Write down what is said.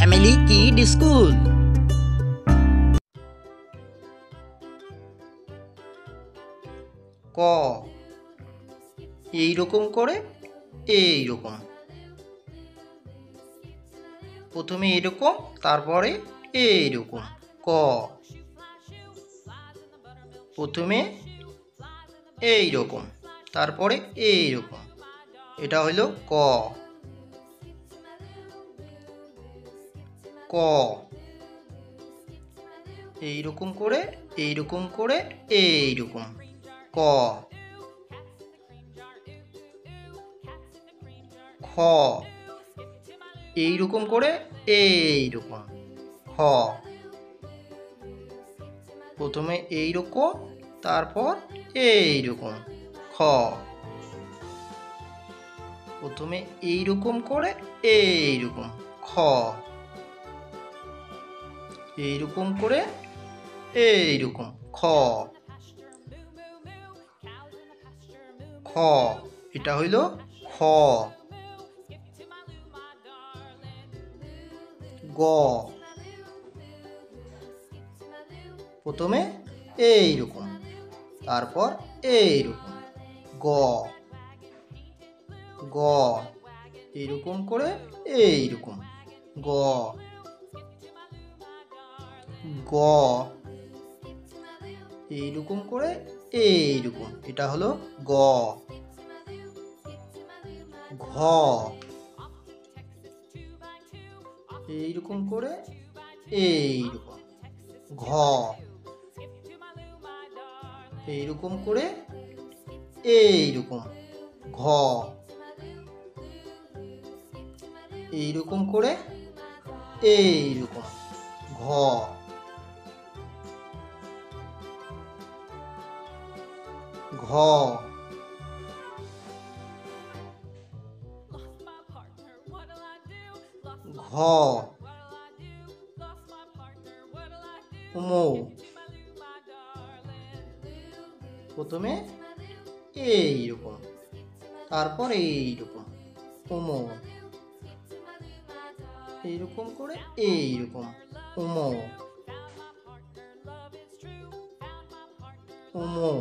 Family kid school. ক, এইরকম করে এইরকম, প্রথমে এরকম তারপরে এইরকম। ক, প্রথমে এইরকম তারপরে এইরকম, এটা হইল ক। ক, এইরকম করে এইরকম করে এইরকম। ক। খ, এইরকম করে এইরকম। খ, প্রথমে এইরকম তারপর এইরকম। খ, প্রথমে এইরকম করে এইরকম। খ, এইরকম করে এইরকম। খ। খ, এটা হইল খ। গ, প্রথমে এইরকম তারপর এইরকম। গ। গ, এইরকম করে এইরকম। গ। গ, এইরকম করে এইরকম, এটা হলো গ। ঘ, এইরকম করে এইরকম। ঘ, এইরকম করে এইরকম। ঘ, এইরকম করে এইরকম। ঘ। ঘ, ঘ, উমো, প্রথমে এইরকম তারপর এইরকম। উমো, এইরকম করে এইরকম। উমো, উমো।